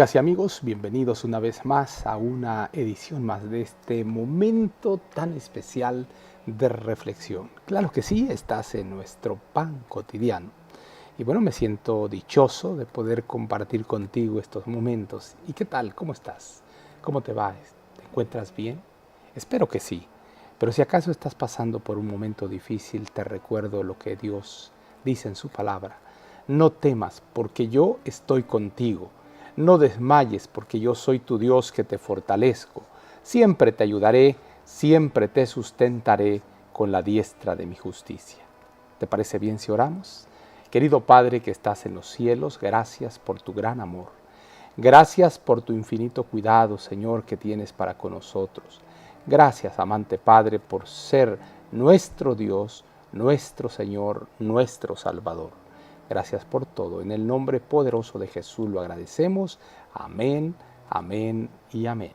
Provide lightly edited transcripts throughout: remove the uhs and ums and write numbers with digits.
Amigas y amigos, bienvenidos una vez más a una edición más de este momento tan especial de reflexión. Claro que sí, estás en nuestro pan cotidiano. Y bueno, me siento dichoso de poder compartir contigo estos momentos. ¿Y qué tal? ¿Cómo estás? ¿Cómo te va? ¿Te encuentras bien? Espero que sí. Pero si acaso estás pasando por un momento difícil, te recuerdo lo que Dios dice en su palabra. No temas, porque yo estoy contigo. No desmayes, porque yo soy tu Dios que te fortalezco. Siempre te ayudaré, siempre te sustentaré con la diestra de mi justicia. ¿Te parece bien si oramos? Querido Padre que estás en los cielos, gracias por tu gran amor. Gracias por tu infinito cuidado, Señor, que tienes para con nosotros. Gracias, amante Padre, por ser nuestro Dios, nuestro Señor, nuestro Salvador. Gracias por todo. En el nombre poderoso de Jesús lo agradecemos. Amén, amén y amén.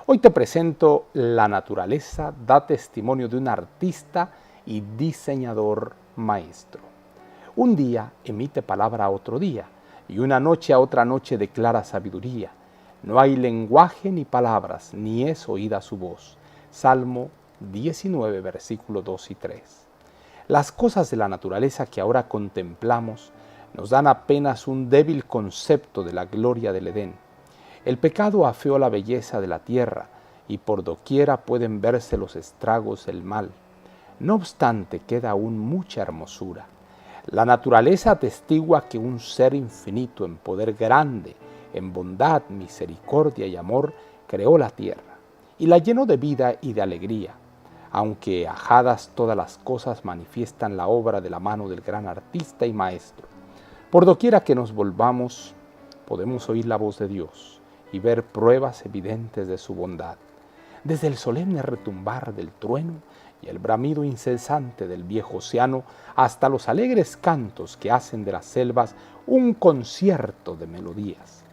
Hoy te presento La naturaleza da testimonio de un artista y diseñador maestro. Un día emite palabra a otro día, y una noche a otra noche declara sabiduría. No hay lenguaje ni palabras, ni es oída su voz. Salmo 19, versículos 2 y 3. Las cosas de la naturaleza que ahora contemplamos nos dan apenas un débil concepto de la gloria del Edén. El pecado afeó la belleza de la tierra y por doquiera pueden verse los estragos del mal. No obstante, queda aún mucha hermosura. La naturaleza atestigua que un ser infinito en poder grande, en bondad, misericordia y amor, creó la tierra y la llenó de vida y de alegría. Aunque ajadas todas las cosas manifiestan la obra de la mano del gran artista y maestro. Por doquiera que nos volvamos, podemos oír la voz de Dios y ver pruebas evidentes de su bondad. Desde el solemne retumbar del trueno y el bramido incesante del viejo océano hasta los alegres cantos que hacen de las selvas un concierto de melodías.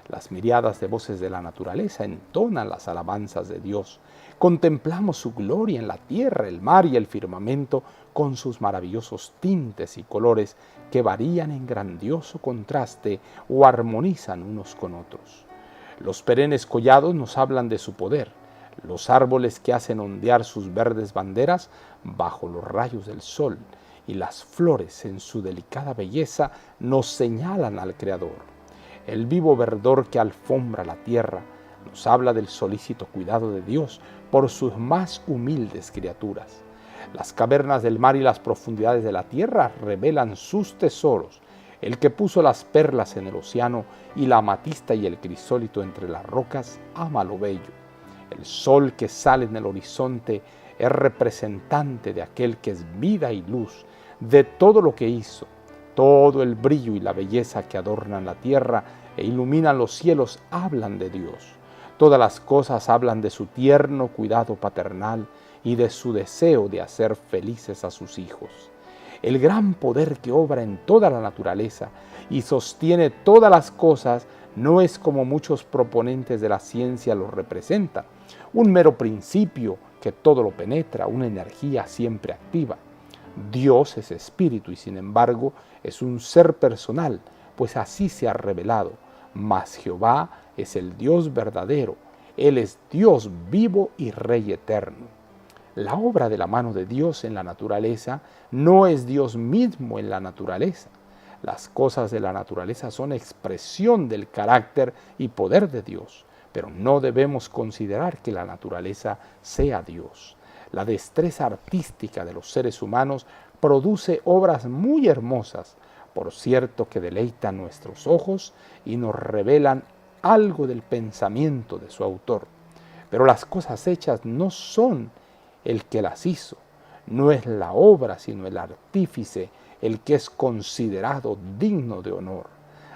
Las miriadas de voces de la naturaleza entonan las alabanzas de Dios. Contemplamos su gloria en la tierra, el mar y el firmamento con sus maravillosos tintes y colores que varían en grandioso contraste o armonizan unos con otros. Los perennes collados nos hablan de su poder, los árboles que hacen ondear sus verdes banderas bajo los rayos del sol y las flores en su delicada belleza nos señalan al Creador. El vivo verdor que alfombra la tierra nos habla del solícito cuidado de Dios por sus más humildes criaturas. Las cavernas del mar y las profundidades de la tierra revelan sus tesoros. El que puso las perlas en el océano y la amatista y el crisólito entre las rocas ama lo bello. El sol que sale en el horizonte es representante de aquel que es vida y luz, de todo lo que hizo. Todo el brillo y la belleza que adornan la tierra e iluminan los cielos hablan de Dios. Todas las cosas hablan de su tierno cuidado paternal y de su deseo de hacer felices a sus hijos. El gran poder que obra en toda la naturaleza y sostiene todas las cosas no es como muchos proponentes de la ciencia lo representan, un mero principio que todo lo penetra, una energía siempre activa. Dios es espíritu y sin embargo es un ser personal, pues así se ha revelado. Mas Jehová es el Dios verdadero, Él es Dios vivo y Rey eterno. La obra de la mano de Dios en la naturaleza no es Dios mismo en la naturaleza. Las cosas de la naturaleza son expresión del carácter y poder de Dios, pero no debemos considerar que la naturaleza sea Dios. La destreza artística de los seres humanos produce obras muy hermosas, por cierto que deleitan nuestros ojos y nos revelan algo del pensamiento de su autor. Pero las cosas hechas no son el que las hizo, no es la obra sino el artífice el que es considerado digno de honor.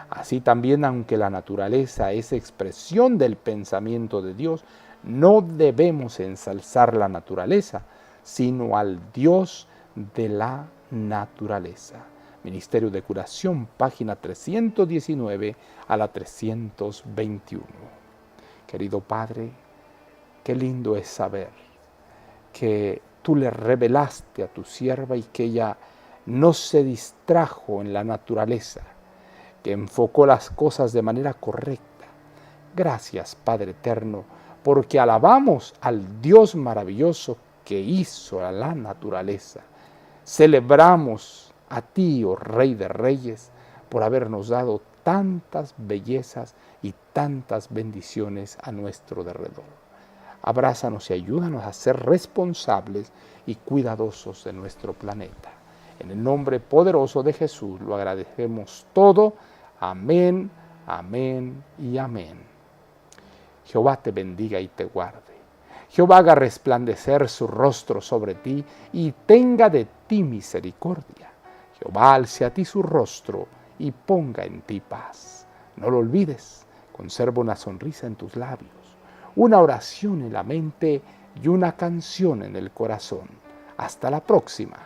Así también, aunque la naturaleza es expresión del pensamiento de Dios, no debemos ensalzar la naturaleza, sino al Dios de la naturaleza. Ministerio de Curación, página 319 a la 321. Querido Padre, qué lindo es saber que tú le revelaste a tu sierva y que ella no se distrajo en la naturaleza, que enfocó las cosas de manera correcta, Gracias, Padre eterno, porque alabamos al Dios maravilloso que hizo a la naturaleza. Celebramos a ti, oh Rey de Reyes, por habernos dado tantas bellezas y tantas bendiciones a nuestro derredor. Abrázanos y ayúdanos a ser responsables y cuidadosos de nuestro planeta. En el nombre poderoso de Jesús lo agradecemos todo. Amén, amén y amén. Jehová te bendiga y te guarde. Jehová haga resplandecer su rostro sobre ti y tenga de ti misericordia. Jehová alce a ti su rostro y ponga en ti paz. No lo olvides, conserva una sonrisa en tus labios, una oración en la mente y una canción en el corazón. Hasta la próxima.